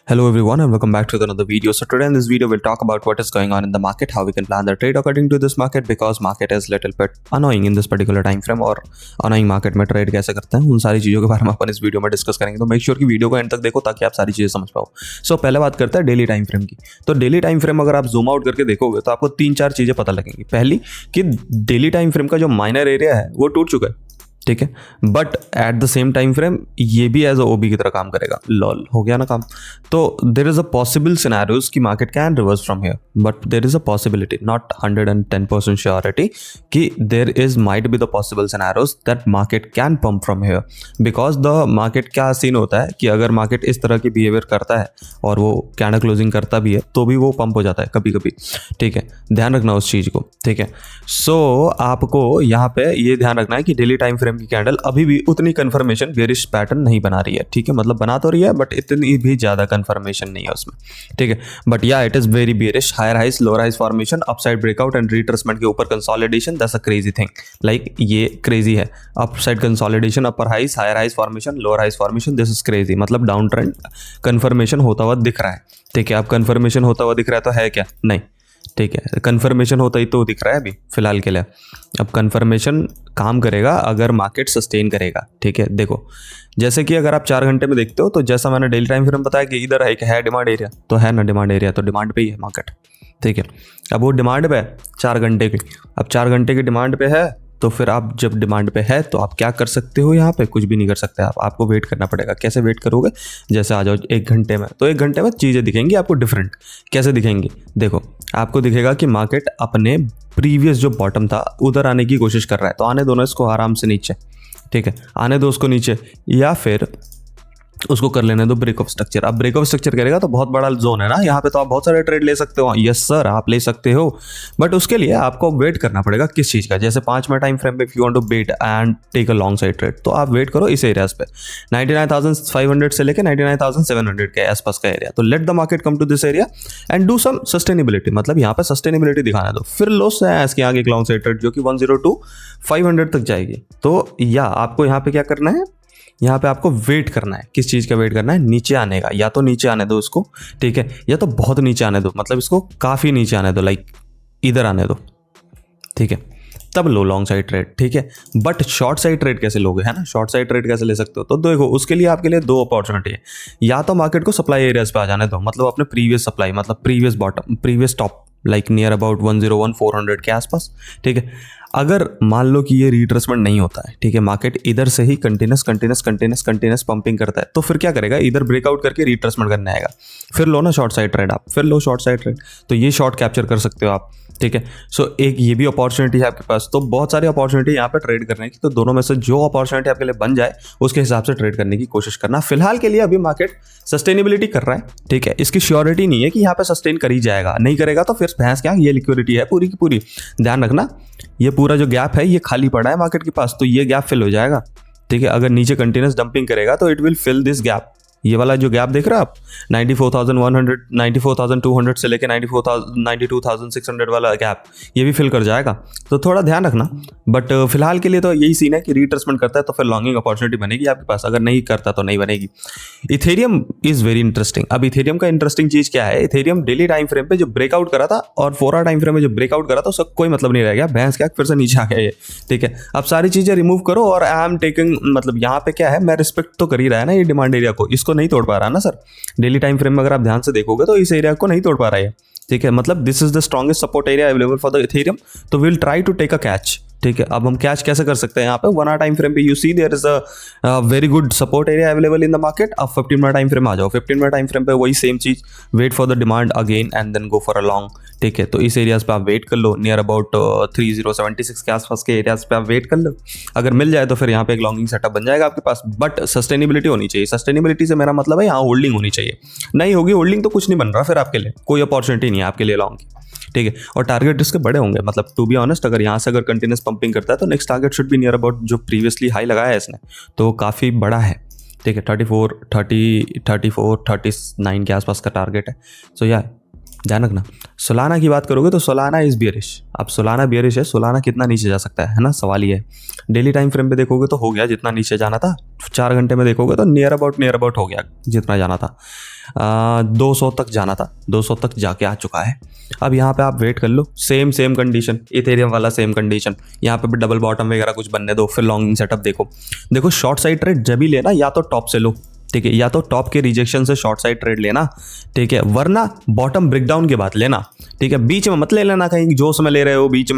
Hello everyone and welcome back to another video. So today in this video we'll talk about what is going on in the market, how we can plan the trade according to this market because market is little bit annoying in this particular time frame और annoying market में trade कैसे करते हैं उन सारी चीज़ों के बारे में अपन इस वीडियो में डिस्कस करेंगे। तो मेक श्योर कि वीडियो को एंड तक देखो ताकि आप सारी चीज़ें समझ पाओ। सो पहले बात करते हैं डेली टाइम फ्रेम की। तो डेली टाइम फ्रेम अगर आप जूम आउट करके देखोगे तो आपको तीन चार चीज़ें पता लगेंगी। पहली कि डेली टाइम फ्रेम का जो माइनर एरिया है वो टूट चुका है, ठीक है, but at the same time frame ये भी एज अ ओबी की तरह काम करेगा। लॉल हो गया ना काम। तो there is a possible scenarios कि market can reverse from here, but there is a possibility, not 110% surety कि there is might be the possible scenarios that market can pump from here. Because the market क्या सीन होता है कि अगर market इस तरह की बिहेवियर करता है और वो कैंडल क्लोजिंग करता भी है तो भी वो पंप हो जाता है कभी कभी, ठीक है, ध्यान रखना उस चीज़ को, ठीक है। सो आपको यहाँ पे ये ध्यान रखना है कि डेली टाइम फ्रेम की कैंडल अभी भी उतनी कंफर्मेशन बेरिश पैटर्न नहीं बना रही है, ठीक है, मतलब बना तो रही है बट इतनी भी ज्यादा कंफर्मेशन नहीं है उसमें, ठीक है। But yeah it is very bearish, higher highs lower highs formation, upside breakout and retracement के ऊपर consolidation, that's a crazy thing. Like ये क्रेजी है, upside consolidation, upper highs, higher highs formation, lower highs formation, this is crazy. मतलब down trend confirmation होता हुआ दिख रहा है, ठीक है। अब कंफर्मेशन होता हुआ दिख रहा है तो है क्या? नहीं, ठीक है, कंफर्मेशन होता ही तो दिख रहा है अभी फिलहाल के लिए। अब कंफर्मेशन काम करेगा अगर मार्केट सस्टेन करेगा, ठीक है। देखो जैसे कि अगर आप 4 घंटे में देखते हो तो जैसा मैंने डेली टाइम फ्रेम बताया कि इधर एक है डिमांड एरिया, तो है ना डिमांड एरिया, तो डिमांड पे ही है मार्केट, ठीक है। अब वो डिमांड पे है 4 घंटे की, अब 4 घंटे की डिमांड पे है तो फिर आप जब डिमांड पे है तो आप क्या कर सकते हो? यहाँ पे कुछ भी नहीं कर सकते आपको वेट करना पड़ेगा। कैसे वेट करोगे? जैसे आ जाओ 1 घंटे में, तो 1 घंटे में चीज़ें दिखेंगी आपको डिफरेंट। कैसे दिखेंगी? देखो आपको दिखेगा कि मार्केट अपने प्रीवियस जो बॉटम था उधर आने की कोशिश कर रहा है, तो आने दो ना इसको आराम से नीचे, ठीक है, आने दो उसको नीचे, या फिर उसको कर लेने दो ब्रेक ऑफ स्ट्रक्चर। अब ब्रेक ऑफ स्ट्रक्चर करेगा तो बहुत बड़ा जोन है ना यहाँ पे, तो आप बहुत सारे ट्रेड ले सकते हो। यस सर आप ले सकते हो, बट उसके लिए आपको वेट करना पड़ेगा किस चीज़ का। जैसे 5 मिनट टाइम फ्रेम पे if you want to wait and take a long side trade तो आप वेट करो इस एरियाज पे 99,500 से लेकर 99,700 के आसपास का एरिया। तो let the market come to this area and do some sustainability, मतलब यहाँ पे सस्टेनेबिलिटी दिखाना दो। फिर लॉस है इसके आगे एक लॉन्ग साइड ट्रेड जो कि 102,500 तक जाएगी। तो या आपको यहाँ पे क्या करना है, यहाँ पे आपको वेट करना है। किस चीज़ का वेट करना है? नीचे आने का। या तो नीचे आने दो उसको, ठीक है, या तो बहुत नीचे आने दो, मतलब इसको काफ़ी नीचे आने दो, लाइक इधर आने दो, ठीक है, तब लो लॉन्ग साइड ट्रेड, ठीक है। बट शॉर्ट साइड ट्रेड कैसे लोगे, है ना, शॉर्ट साइड ट्रेड कैसे ले सकते हो? तो देखो उसके लिए आपके लिए 2 अपॉर्चुनिटी है। या तो मार्केट को सप्लाई एरियाज पे आ जाने दो, मतलब अपने प्रीवियस सप्लाई, मतलब previous bottom, previous top, like near about 101,400 के आसपास, ठीक है। अगर मान लो कि ये रिट्रेसमेंट नहीं होता है, ठीक है, मार्केट इधर से ही कंटिन्यूस पंपिंग करता है, तो फिर क्या करेगा? इधर ब्रेकआउट करके रिट्रेसमेंट करने आएगा, फिर लो ना शॉर्ट साइड ट्रेड, आप फिर लो शॉर्ट साइड ट्रेड, तो ये शॉर्ट कैप्चर कर सकते हो आप, ठीक है। सो एक ये भी अपॉर्चुनिटी है आपके पास। तो बहुत सारी अपॉर्चुनिटी यहाँ पे ट्रेड करने की, तो दोनों में से जो अपॉर्चुनिटी आपके लिए बन जाए उसके हिसाब से ट्रेड करने की कोशिश करना। फिलहाल के लिए अभी मार्केट सस्टेनेबिलिटी कर रहा है, ठीक है, इसकी श्योरिटी नहीं है कि यहाँ पे सस्टेन कर ही जाएगा, नहीं करेगा तो फिर भैंस क्या, ये लिक्विडिटी है पूरी की पूरी। ध्यान रखना ये पूरा जो गैप है ये खाली पड़ा है मार्केट के पास, तो ये गैप फिल हो जाएगा, ठीक है। अगर नीचे कंटिन्यूस डंपिंग करेगा तो it will fill this gap. ये वाला जो गैप देख रहा है आप 94,100 94,200 से लेके 92,600 वाला गैप, ये भी फिल कर जाएगा, तो थोड़ा ध्यान रखना। बट फिलहाल के लिए तो यही सीन है कि रिट्रेसमेंट करता है तो फिर लॉन्गिंग अपॉर्चुनिटी बनेगी आपके पास, अगर नहीं करता तो नहीं बनेगी। Ethereum is very interesting. अब इथेरियम का इंटरेस्टिंग चीज क्या है, इथेरियम डेली टाइम फ्रेम पे जो ब्रेकआउट करा था और 4 आवर टाइम फ्रेम में जो ब्रेकआउट करा था उसका कोई मतलब नहीं रह गया, भैंस क्या फिर से नीचे आ गया ये, ठीक है। अब सारी चीजें रिमूव करो और आई एम टेकिंग, मतलब यहाँ पे क्या है, मैं रिस्पेक्ट तो कर ही रहा है ना ये डिमांड एरिया को, इसको नहीं तोड़ पा रहा ना सर। डेली टाइम फ्रेम में अगर आप ध्यान से देखोगे तो इस एरिया को नहीं तोड़ पा रहा है, ठीक है, मतलब this is the strongest support area available for the Ethereum, तो will try to take a catch, ठीक है। अब हम कैच कैसे कर सकते हैं? यहाँ पे 1 आवर टाइम फ्रेम पे you see there is a very good support area available in the market. अब 15 मिनट टाइम फ्रेम आ जाओ, 15 मिनट टाइम फ्रेम पे वही सेम चीज, wait for the demand again and then go for a long, ठीक है। तो इस areas पे आप वेट कर लो, नियर अबाउट 3076 के आसपास के एरियाज पे आप वेट कर लो। अगर मिल जाए तो फिर यहाँ पे एक लॉन्गिंग सेटअप बन जाएगा आपके पास, बट सस्टेनेबिलिटी होनी चाहिए। सस्टेनेबिलिटी से मेरा मतलब है यहाँ होल्डिंग होनी चाहिए, नहीं होगी होल्डिंग तो कुछ नहीं बन रहा, फिर आपके लिए कोई अपॉर्चुनिटी नहीं है आपके लिए लॉन्ग की, ठीक है। और टारगेट इसके बड़े होंगे, मतलब टू बी ऑनेस्ट अगर यहाँ से अगर कंटिन्यूस पंपिंग करता है तो next target should be near about जो प्रीवियसली हाई लगाया है इसने, तो काफ़ी बड़ा है, ठीक है। 34, 30, 34, 39 के आसपास का टारगेट है। सो या ध्यान रखना। सोलाना की बात करोगे तो सोलाना इज बियरिश। अब सोलाना बियरिश है, सोलाना कितना नीचे जा सकता है ना, सवाल ये है। डेली टाइम फ्रेम पे देखोगे तो हो गया जितना नीचे जाना था, 4 घंटे में देखोगे तो नियर अबाउट हो गया जितना जाना था। 200 तक जाना था, 200 तक जाके आ चुका है। अब यहाँ पे आप वेट कर लो, सेम कंडीशन, इथेरियम वाला सेम कंडीशन, यहाँ पे भी डबल बॉटम वगैरह कुछ बनने दो, फिर लॉन्गिंग सेटअप देखो शॉर्ट साइड ट्रेड जब ही लेना या तो टॉप से लो, ठीक है, या तो टॉप के रिजेक्शन से शॉर्ट साइड ट्रेड लेना, ठीक है, वरना बॉटम ब्रेकडाउन के बाद लेना, ठीक है। बीच में मत ले लेना, कहीं जोश में ले रहे हो बीच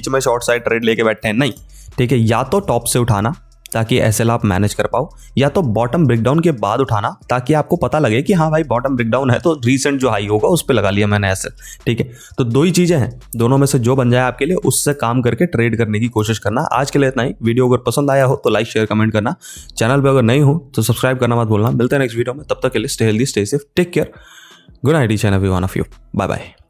में शॉर्ट साइड ट्रेड लेके बैठे हैं, नहीं, ठीक है। या तो टॉप से उठाना ताकि एसएल आप मैनेज कर पाओ, या तो बॉटम ब्रेकडाउन के बाद उठाना ताकि आपको पता लगे कि हाँ भाई बॉटम ब्रेकडाउन है तो रिसेंट जो हाई होगा उस पर लगा लिया मैंने एसएल, ठीक है। तो 2 ही चीजें हैं, दोनों में से जो बन जाए आपके लिए उससे काम करके ट्रेड करने की कोशिश करना। आज के लिए इतना ही। वीडियो अगर पसंद आया हो तो लाइक शेयर कमेंट करना, चैनल पर अगर नहीं हो तो सब्सक्राइब करना मत भूलना। मिलते हैं नेक्स्ट वीडियो में, तब तक के लिए stay healthy, stay safe, take care, good night each and every one of you, bye bye.